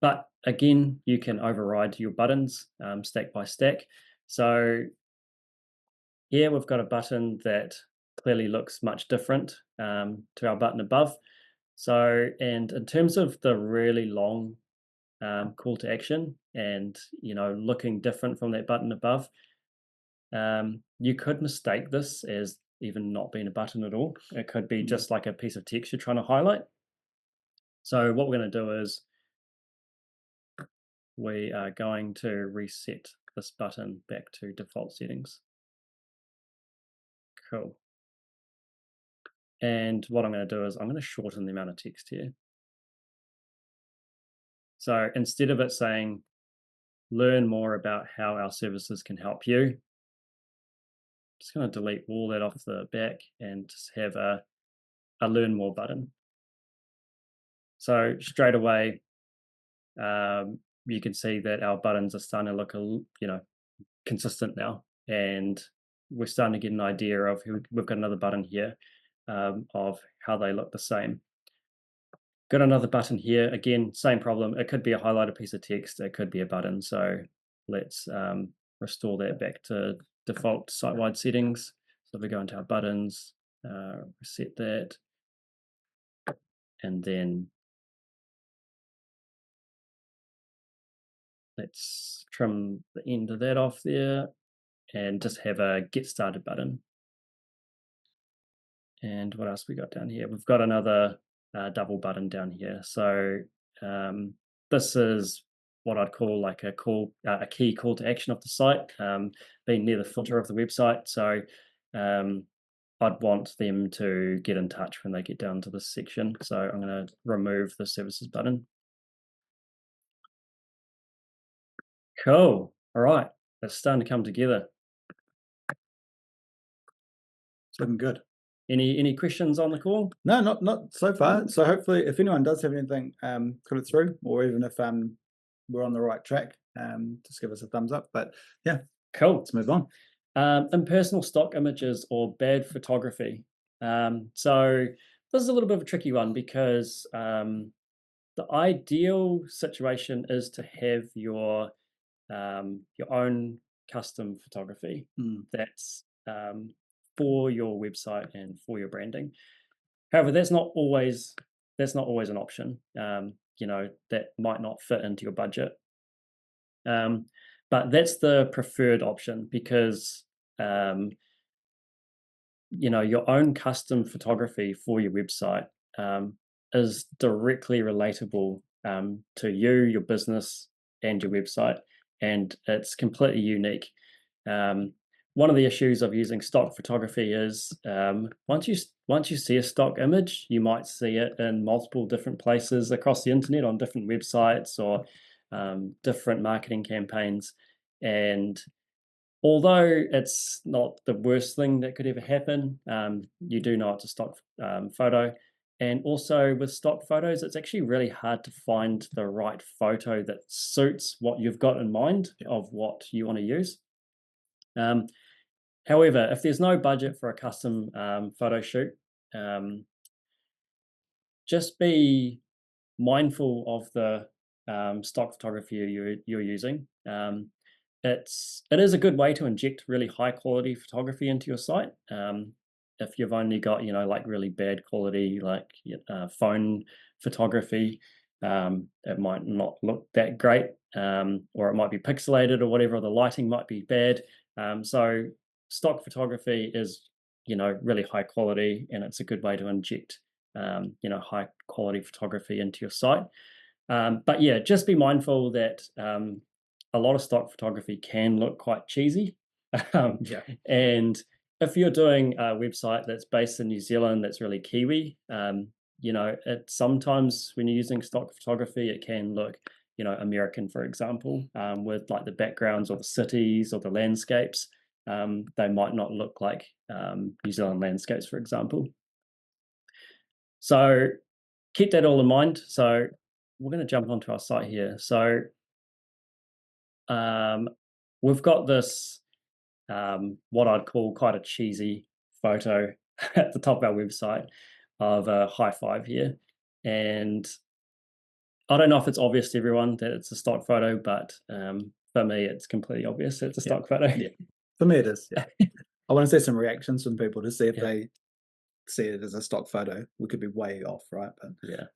But again, you can override your buttons stack by stack. So here we've got a button that clearly looks much different to our button above. So, and in terms of the really long call to action and, looking different from that button above, you could mistake this as even not being a button at all. It could be just like a piece of text you're trying to highlight. So what we're going to do is we are going to reset this button back to default settings. Cool. And what I'm going to do is I'm going to shorten the amount of text here. So instead of it saying, learn more about how our services can help you, I'm just going to delete all that off the back and just have a learn more button. So straight away, you can see that our buttons are starting to look, consistent now. And we're starting to get an idea of, we've got another button here of how they look the same. Got another button here. Again, same problem. It could be a highlighted piece of text. It could be a button. So let's restore that back to default site-wide settings. So if we go into our buttons, reset that, and then let's trim the end of that off there and just have a get started button. And what else we got down here? We've got another double button down here. So this is what I'd call like a key call to action of the site, being near the footer of the website. So I'd want them to get in touch when they get down to this section. So I'm going to remove the services button. Cool. All right. It's starting to come together. It's looking good. Any questions on the call? No, not so far. So hopefully, if anyone does have anything, put it through, or even if we're on the right track, just give us a thumbs up. But yeah, cool. Let's move on. Impersonal stock images or bad photography. So this is a little bit of a tricky one because the ideal situation is to have your own custom photography that's for your website and for your branding. However, that's not always an option. That might not fit into your budget. But that's the preferred option because your own custom photography for your website is directly relatable to you, your business, and your website, and it's completely unique. Um, One of the issues of using stock photography is once you see a stock image, you might see it in multiple different places across the internet on different websites or different marketing campaigns, and although it's not the worst thing that could ever happen, you do know it's a stock photo. And also with stock photos, it's actually really hard to find the right photo that suits what you've got in mind of what you want to use. Um, However, if there's no budget for a custom photo shoot, um, just be mindful of the stock photography you're using. It is a good way to inject really high quality photography into your site. If you've only got like really bad quality phone photography, it might not look that great, or it might be pixelated or whatever. The lighting might be bad. So stock photography is really high quality, and it's a good way to inject high quality photography into your site. But yeah, just be mindful that a lot of stock photography can look quite cheesy. um, Yeah. and if you're doing a website that's based in New Zealand, that's really Kiwi, it sometimes when you're using stock photography, it can look, American, for example, with like the backgrounds or the cities or the landscapes. They might not look like New Zealand landscapes, for example. So keep that all in mind. So we're going to jump onto our site here. So we've got this, what I'd call quite a cheesy photo at the top of our website of a high five here. And I don't know if it's obvious to everyone that it's a stock photo, but for me, it's completely obvious it's a Yeah. stock photo. Yeah. For me, it is. Yeah. I want to see some reactions from people to see if Yeah. they see it as a stock photo. We could be way off, right? But Yeah.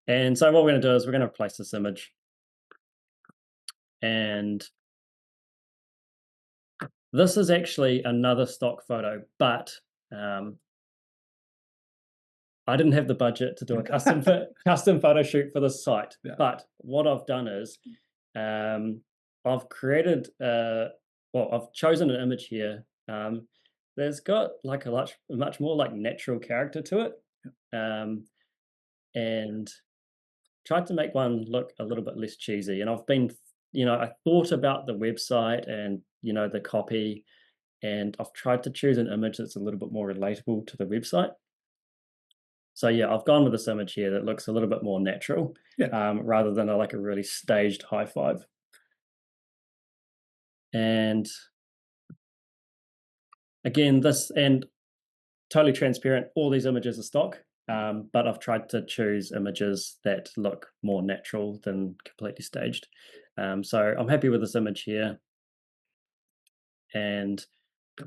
And so what we're going to do is we're going to replace this image. And this is actually another stock photo, but I didn't have the budget to do a custom photo shoot for this site. Yeah. But what I've done is I've created I've chosen an image here that's got like a much more like natural character to it, and tried to make one look a little bit less cheesy. And I've been, I thought about the website and the copy, and I've tried to choose an image that's a little bit more relatable to the website. So yeah, I've gone with this image here that looks a little bit more natural, rather than like a really staged high five. And again, totally transparent, all these images are stock, but I've tried to choose images that look more natural than completely staged. So I'm happy with this image here. And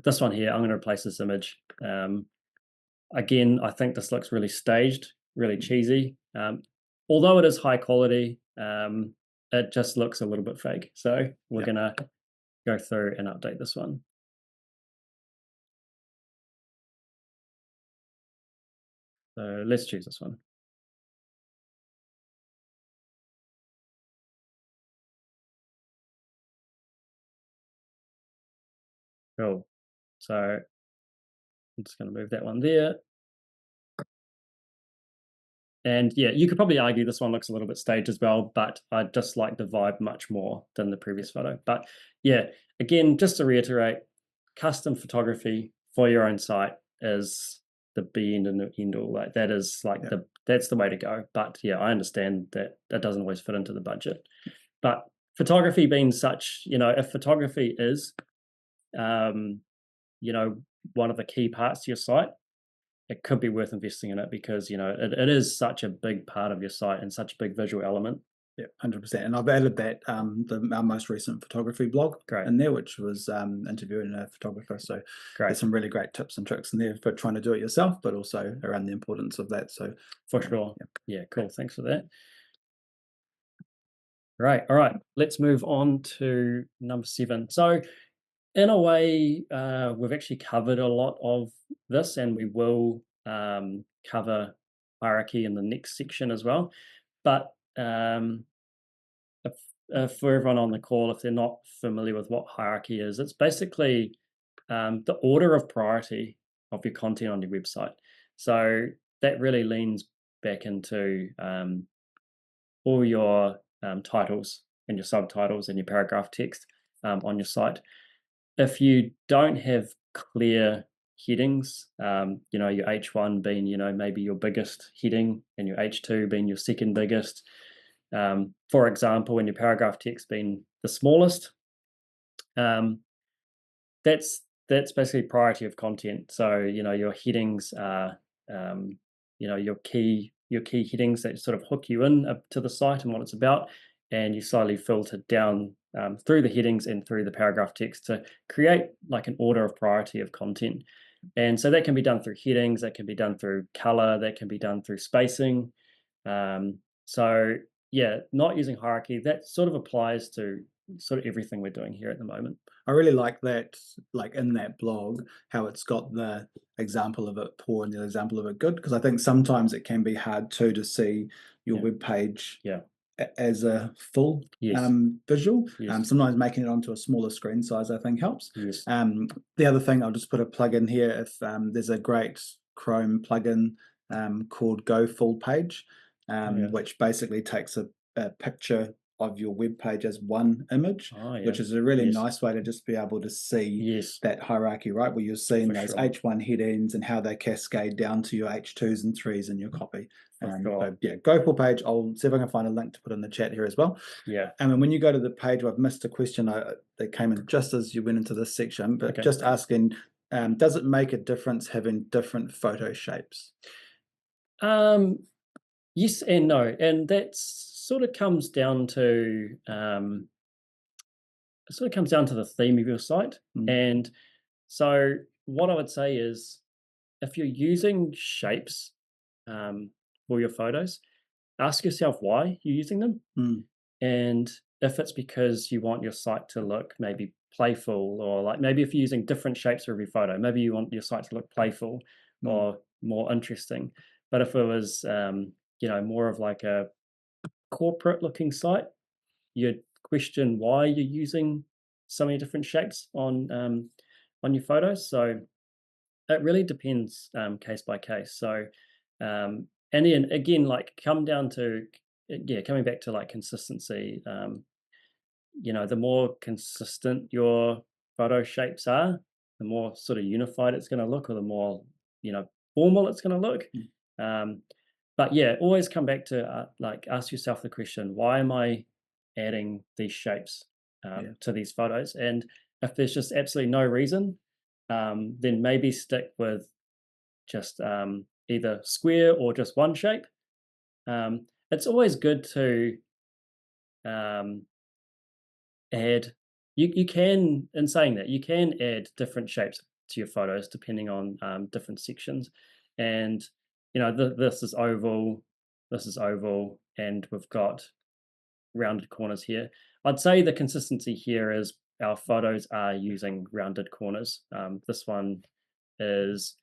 this one here, I'm going to replace this image. Again, I think this looks really staged, really cheesy. Although it is high quality, it just looks a little bit fake. So we're going to go through and update this one. So let's choose this one. Cool. So I'm just going to move that one there. And yeah, you could probably argue this one looks a little bit staged as well, but I just like the vibe much more than the previous photo. But yeah, again, just to reiterate, custom photography for your own site is the be end and the end all. Like that is like that's the way to go. But yeah, I understand that that doesn't always fit into the budget. But photography being such, if photography is you know, one of the key parts to your site, it could be worth investing in it because it is such a big part of your site and such a big visual element. yeah, 100%. And I've added that our most recent photography blog in there, which was interviewing a photographer. So there's some really great tips and tricks in there for trying to do it yourself, but also around the importance of that. So for sure. Yeah, cool. Thanks for that. Right. All right. Let's move on to number 7. So In a way, we've actually covered a lot of this, and we will cover hierarchy in the next section as well. But if, for everyone on the call, if they're not familiar with what hierarchy is, it's basically the order of priority of your content on your website. So that really leans back into all your titles and your subtitles and your paragraph text on your site. If you don't have clear headings, your H1 being, maybe your biggest heading and your H2 being your second biggest, for example, and your paragraph text being the smallest, um, that's basically priority of content. So, your headings are, your key headings that sort of hook you in to the site and what it's about, and you slowly filter down through the headings and through the paragraph text to create like an order of priority of content. And so that can be done through headings, that can be done through color, that can be done through spacing. So yeah, not using hierarchy, that sort of applies to sort of everything we're doing here at the moment. I really like that, like in that blog, how it's got the example of it poor and the example of it good, because I think sometimes it can be hard too to see your Yeah. web page Yeah. as a full Yes. visual. Yes. Sometimes making it onto a smaller screen size, I think, helps. Yes. The other thing, I'll just put a plug in here. If there's a great Chrome plugin called Go Full Page, Oh, yeah. which basically takes a picture of your web page as one image, Oh, yeah. which is a really Yes. nice way to just be able to see Yes. that hierarchy, right? Where you're seeing For those sure. H1 headings and how they cascade down to your H2s and 3s in your copy. For sure. So yeah, Go Full Page. I'll see if I can find a link to put in the chat here as well. Yeah. And then when you go to the page, I've missed a question that came in just as you went into this section, but Okay. just asking, does it make a difference having different photo shapes? Um, yes and no. And that sort of comes down to the theme of your site. Mm, And so what I would say is if you're using shapes um, for your photos, ask yourself why you're using them. mm, And if it's because you want your site to look maybe playful, or like maybe if you're using different shapes for every photo, maybe you want your site to look playful mm, or more interesting. But if it was, more of like a corporate looking site, you'd question why you're using so many different shapes on your photos. So it really depends case by case. So and then again, like come down to coming back to like consistency. The more consistent your photo shapes are, the more sort of unified it's going to look, or the more formal it's going to look. mm, Um, but yeah, always come back to like ask yourself the question: why am I adding these shapes yeah, to these photos? And if there's just absolutely no reason, then maybe stick with just either square or just one shape. It's always good to um, add you can in saying that you can add different shapes to your photos depending on different sections. And this is oval, and we've got rounded corners here. I'd say the consistency here is our photos are using rounded corners. This one is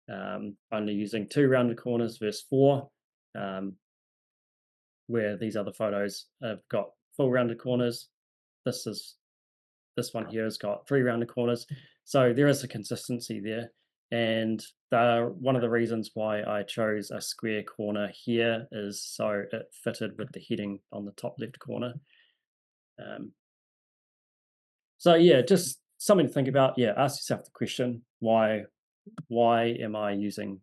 only using 2 rounded corners versus 4, where these other photos have got full rounded corners. This is This one here has got 3 rounded corners. So there is a consistency there. And one of the reasons why I chose a square corner here is so it fitted with the heading on the top left corner. Um, so yeah, just something to think about. Yeah, ask yourself the question, why am I using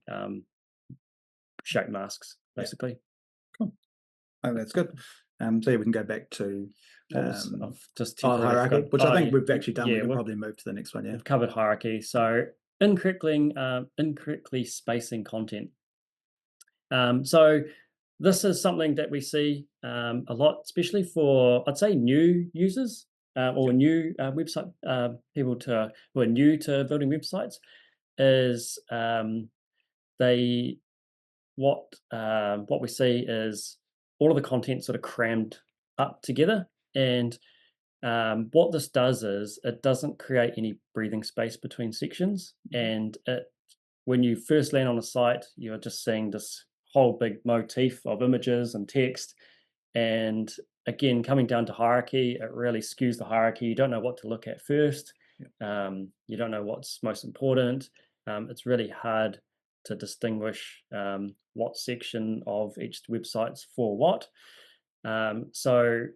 shape masks, yeah, basically? cool. Oh, that's good. So yeah, we can go back to I've just temporarily hierarchy, forgotten. which I Oh think yeah, we've actually done. We yeah. can probably move to the next one. Yeah. We've covered hierarchy. So incorrectly spacing content. So this is something that we see a lot, especially for I'd say new users or new website people who are new to building websites. Is they what we see is all of the content sort of crammed up together, and What this does is it doesn't create any breathing space between sections, and when you first land on a site, you're just seeing this whole big motif of images and text. And again, coming down to hierarchy, it really skews the hierarchy. You don't know what to look at first. Yeah. You don't know what's most important. It's really hard to distinguish what section of each website's for what. So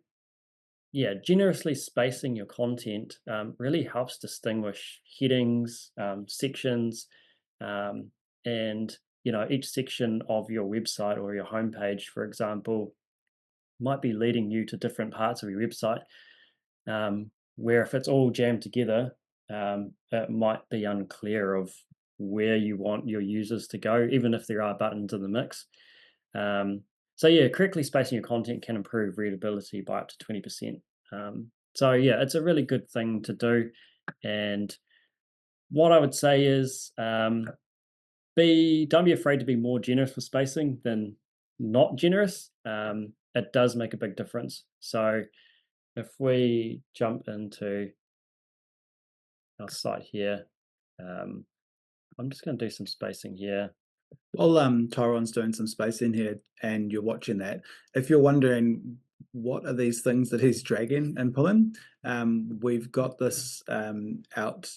yeah, generously spacing your content really helps distinguish headings, sections, um, and each section of your website or your homepage, for example, might be leading you to different parts of your website. Where if it's all jammed together, it might be unclear of where you want your users to go, even if there are buttons in the mix. Um, so yeah, correctly spacing your content can improve readability by up to 20%. So yeah, it's a really good thing to do. And what I would say is, be don't be afraid to be more generous with spacing than not generous. It does make a big difference. So if we jump into our site here, um, I'm just going to do some spacing here. While Tyron's doing some space in here and you're watching that, if you're wondering what are these things that he's dragging and pulling, we've got this out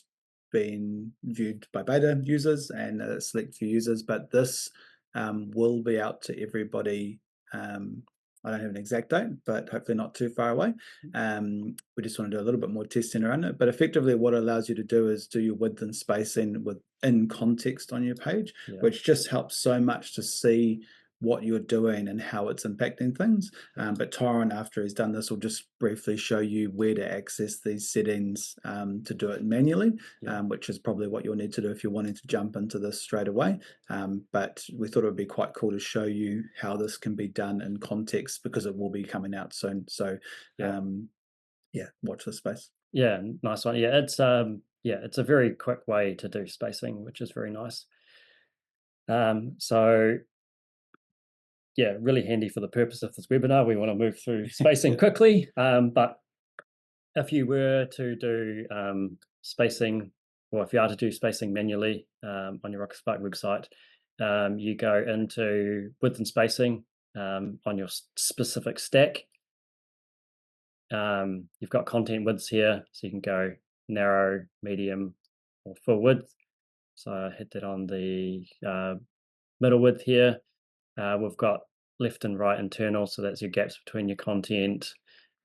being viewed by beta users and a select few users, but this will be out to everybody. I don't have an exact date, but hopefully not too far away. We just want to do a little bit more testing around it. But effectively, what it allows you to do is do your width and spacing in context on your page, Yeah. which just helps so much to see what you're doing and how it's impacting things. But Tyron, after he's done this, will just briefly show you where to access these settings to do it manually, which is probably what you'll need to do if you're wanting to jump into this straight away. But we thought it would be quite cool to show you how this can be done in context because it will be coming out soon. So yeah, watch this space. Yeah, nice one. Yeah, it's a very quick way to do spacing, which is very nice. So yeah, really handy for the purpose of this webinar. We want to move through spacing quickly, but if you were to do spacing, or if you are to do spacing manually on your Rocketspark website, you go into width and spacing on your specific stack. You've got content widths here, so you can go narrow, medium, or full width. So I hit that on the middle width here. We've got left and right internal, so that's your gaps between your content.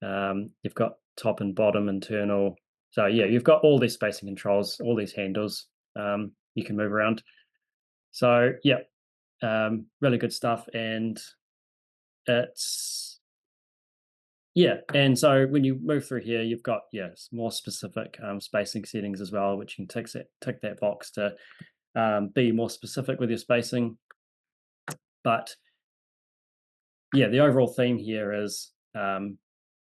You've got top and bottom internal. So yeah, you've got all these spacing controls, all these handles you can move around. So yeah, really good stuff. And it's and so when you move through here, you've got more specific spacing settings as well, which you can tick that box to be more specific with your spacing. But yeah, the overall theme here is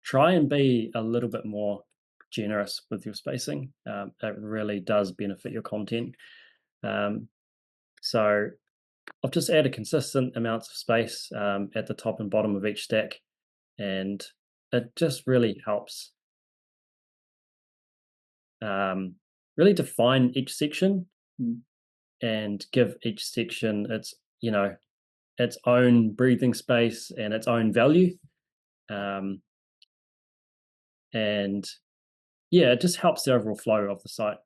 try and be a little bit more generous with your spacing. It really does benefit your content. So I've just added consistent amounts of space at the top and bottom of each stack, and it just really helps really define each section and give each section its own breathing space and its own value. And yeah, it just helps the overall flow of the site.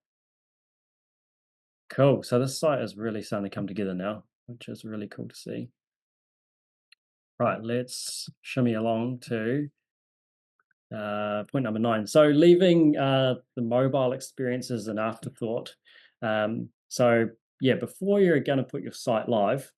Cool. So this site is really starting to come together now, which is really cool to see. Right, let's shimmy along to point number 9. So leaving the mobile experience as an afterthought. So yeah, before you're going to put your site live,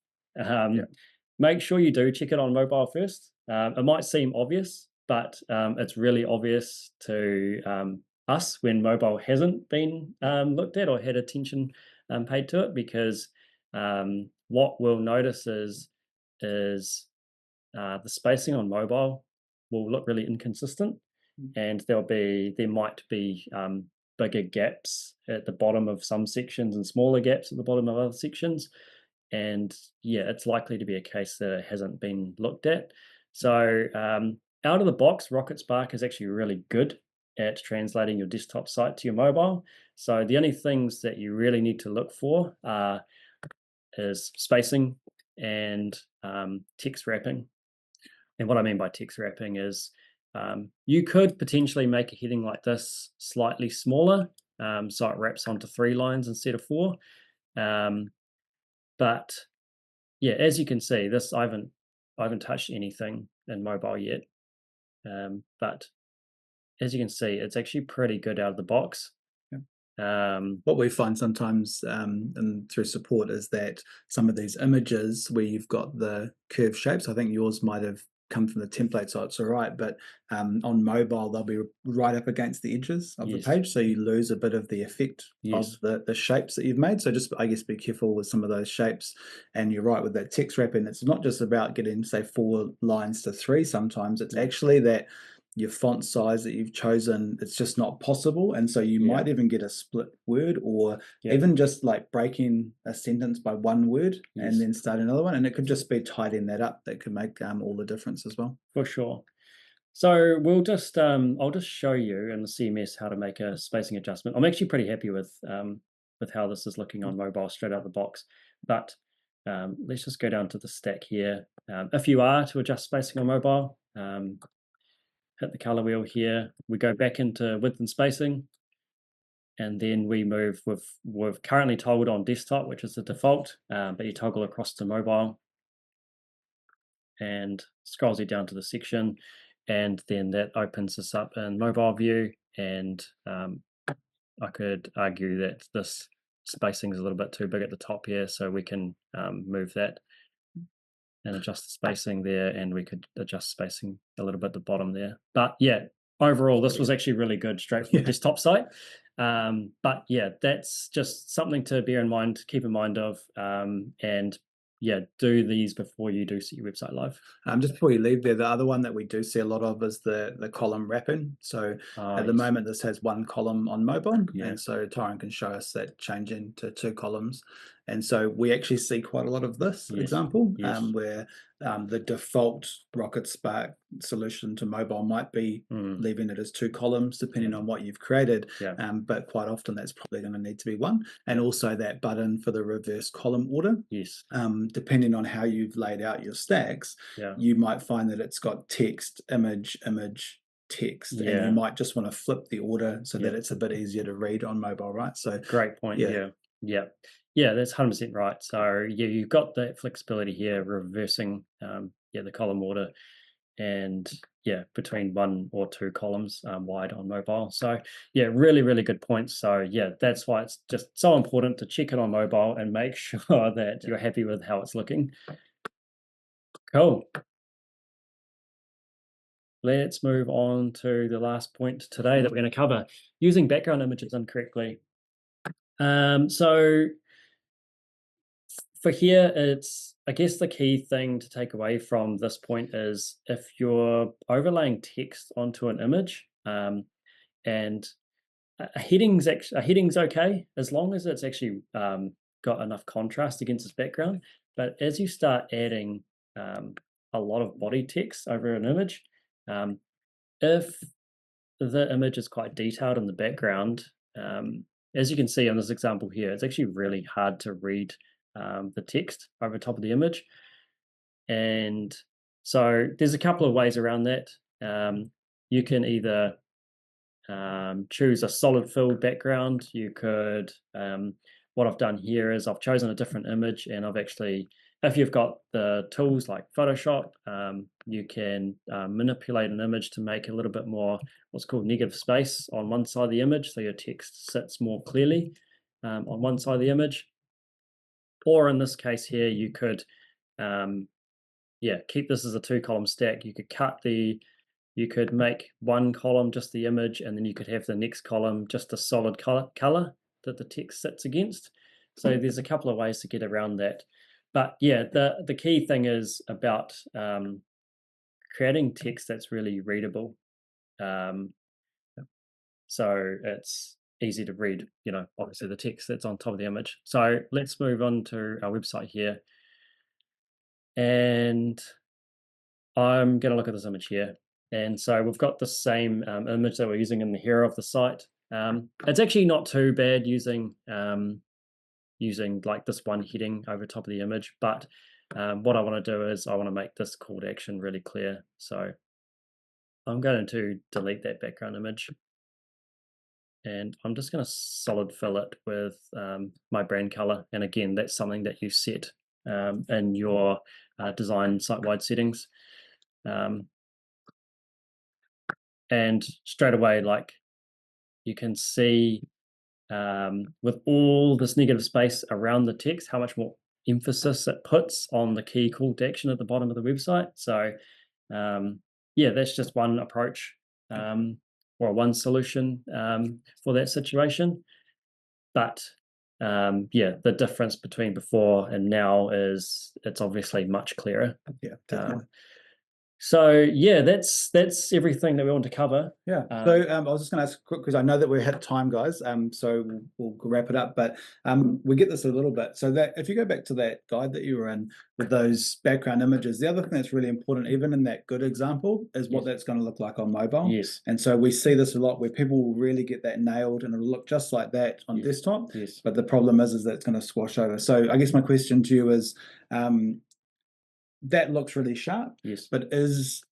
make sure you do check it on mobile first. It might seem obvious, but it's really obvious to us when mobile hasn't been looked at or had attention paid to it, because what we'll notice is the spacing on mobile will look really inconsistent, and there might be bigger gaps at the bottom of some sections and smaller gaps at the bottom of other sections. And yeah, it's likely to be a case that it hasn't been looked at. So out of the box, Rocketspark is actually really good at translating your desktop site to your mobile. So the only things that you really need to look for is spacing and text wrapping. And what I mean by text wrapping is you could potentially make a heading like this slightly smaller, so it wraps onto 3 lines instead of 4. Um, but yeah, as you can see, this I haven't touched anything in mobile yet. But as you can see, it's actually pretty good out of the box. What we find sometimes and through support is that some of these images where you've got the curved shapes, I think yours might have come from the template, so it's all right. But on mobile, they'll be right up against the edges of the Yes, page, so you lose a bit of the effect of yes, the shapes that you've made. So just, I guess, be careful with some of those shapes. And you're right with that text wrapping. It's not just about getting, say, 4 lines to 3. Sometimes it's yeah, actually that your font size that you've chosen, it's just not possible. And so you yeah, might even get a split word, or yeah, even just like breaking a sentence by one word and yes, then start another one. And it could just be tidying that up that could make all the difference as well. for sure. So we'll just I'll just show you in the CMS how to make a spacing adjustment. I'm actually pretty happy with how this is looking on mobile straight out of the box. But let's just go down to the stack here. If you are to adjust spacing on mobile, hit the color wheel here. We go back into width and spacing, and then we move. We've currently toggled on desktop, which is the default, but you toggle across to mobile, and scrolls you down to the section, and then that opens us up in mobile view. And I could argue that this spacing is a little bit too big at the top here, so we can move that and adjust the spacing there, and we could adjust spacing a little bit at the bottom there. But yeah, overall, this was actually really good straight from the Yeah. desktop site. But yeah, that's just something to bear in mind, keep in mind of, and yeah, do these before you do set your website live. Just before you leave there, the other one that we do see a lot of is the column wrapping. So Ah, at the yes, moment, this has one column on mobile, yeah, and so Tyron can show us that changing to 2 columns. And so we actually see quite a lot of this yes, example, yes, where the default Rocketspark solution to mobile might be mm, leaving it as 2 columns, yeah, depending on what you've created. yeah, But quite often that's probably going to need to be one. And also that button for the reverse column order, yes, depending on how you've laid out your stacks, yeah, you might find that it's got text, image, image, text, and you yeah, might just want to flip the order so yeah. that it's a bit easier to read on mobile, right? So, Great point. yeah, Yeah. Yeah. Yeah, that's 100% right. So yeah, you've got that flexibility here, reversing yeah, the column order, and yeah, between 1 or 2 columns wide on mobile. So yeah, really, really good points. So yeah, that's why it's just so important to check it on mobile and make sure that yeah. you're happy with how it's looking. Cool. Let's move on to the last point today that we're going to cover, using background images incorrectly. So for here, it's, I guess the key thing to take away from this point is if you're overlaying text onto an image, and a heading's okay as long as it's actually got enough contrast against its background. But as you start adding um, a lot of body text over an image, um, if the image is quite detailed in the background, um, as you can see on this example here, it's actually really hard to read the text over top of the image. And so there's a couple of ways around that. You can either choose a solid fill background. You could, what I've done here is I've chosen a different image, and I've actually, if you've got the tools like Photoshop, you can manipulate an image to make a little bit more what's called negative space on one side of the image, so your text sits more clearly on one side of the image. Or in this case here, you could um, yeah, keep this as a 2 column stack. You could make one column just the image, and then you could have the next column just a solid color that the text sits against. So there's a couple of ways to get around that. But yeah, the key thing is about creating text that's really readable. Um, so it's easy to read, obviously the text that's on top of the image. So let's move on to our website here. And I'm going to look at this image here, And so we've got the same image that we're using in the hero of the site. It's actually not too bad using like this one heading over top of the image, but what I want to do is I want to make this call to action really clear. So I'm going to delete that background image, and I'm just going to solid fill it with my brand color. And again, that's something that you set in your design site-wide settings. And straight away, like you can see with all this negative space around the text, how much more emphasis it puts on the key call to action at the bottom of the website. So yeah, that's just one approach or one solution for that situation. But yeah, the difference between before and now is it's obviously much clearer. Yeah, definitely. So yeah, that's everything that we want to cover. Yeah. So I was just going to ask quick, because I know that we're at time, guys. So we'll wrap it up. But we get this a little bit. So that if you go back to that guide that you were in with those background images, the other thing that's really important, even in that good example, is what that's going to look like on mobile. Yes. And so we see this a lot where people will really get that nailed, and it'll look just like that on desktop. Yes. But the problem is that it's going to squash over. So I guess my question to you is, that looks really sharp. Yes. But is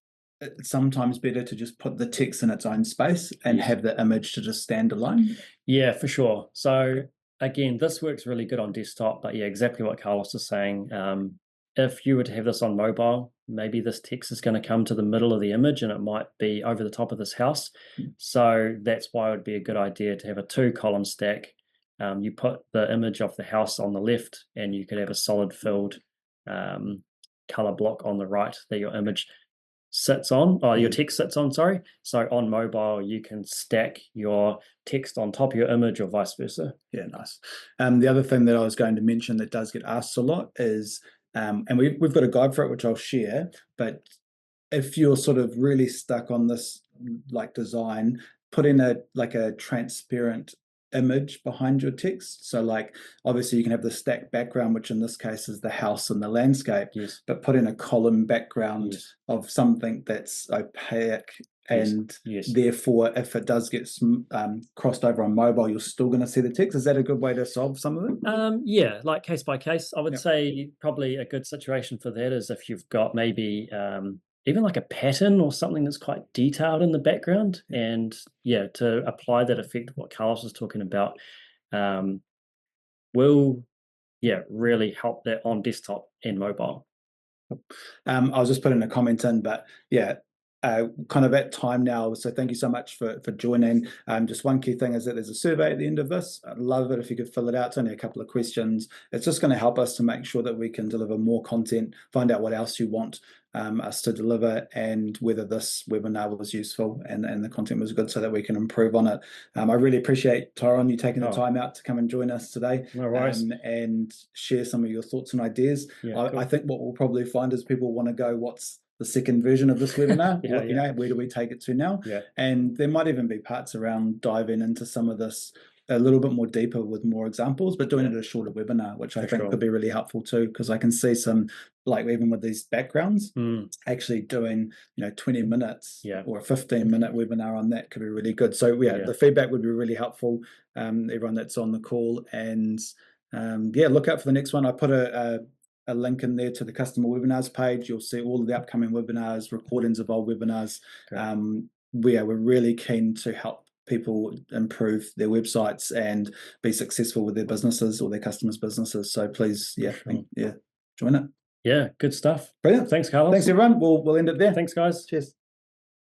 it's sometimes better to just put the text in its own space and have the image to just stand alone? Yeah, for sure. So again, this works really good on desktop, but yeah, exactly what Carlos is saying. If you were to have this on mobile, maybe this text is going to come to the middle of the image and it might be over the top of this house. So that's why it would be a good idea to have a 2-column stack. You put the image of the house on the left, and you could have a solid filled color block on the right that your image sits on, or your text sits on, sorry. So on mobile, you can stack your text on top of your image or vice versa. Yeah, nice. The other thing that I was going to mention that does get asked a lot is, and we've got a guide for it, which I'll share, but if you're sort of really stuck on this like design, put in a transparent image behind your text. So like obviously you can have the stacked background, which in this case is the house and the landscape, but put in a column background of something that's opaque, and therefore if it does get crossed over on mobile, you're still going to see the text. Is that a good way to solve some of it? Yeah, like case by case. I would say probably a good situation for that is if you've got maybe even like a pattern or something that's quite detailed in the background. And yeah, to apply that effect, what Carlos was talking about, will really help that on desktop and mobile. I was just putting a comment in, but yeah, kind of at time now, so thank you so much for joining. Just one key thing is that there's a survey at the end of this. I'd love it if you could fill it out. It's only a couple of questions. It's just going to help us to make sure that we can deliver more content, find out what else you want us to deliver, and whether this webinar was useful and the content was good so that we can improve on it. I really appreciate, Tyrone, you taking the time out to come and join us today. No worries. And share some of your thoughts and ideas. Cool. I think what we'll probably find is people want to go, what's the second version of this webinar? You know, where do we take it to now? And there might even be parts around diving into some of this a little bit more deeper with more examples, but doing it as a shorter webinar, which I think could be really helpful too, because I can see some, like even with these backgrounds, actually doing 20 minutes or a 15-minute webinar on that could be really good. So the feedback would be really helpful, everyone that's on the call. And look out for the next one. I put a link in there to the customer webinars page. You'll see all of the upcoming webinars, recordings of old webinars. We're really keen to help people improve their websites and be successful with their businesses or their customers' businesses. So please, join it. Yeah, good stuff. Brilliant. Thanks, Carlos. Thanks, everyone. We'll end it there. Thanks, guys. Cheers.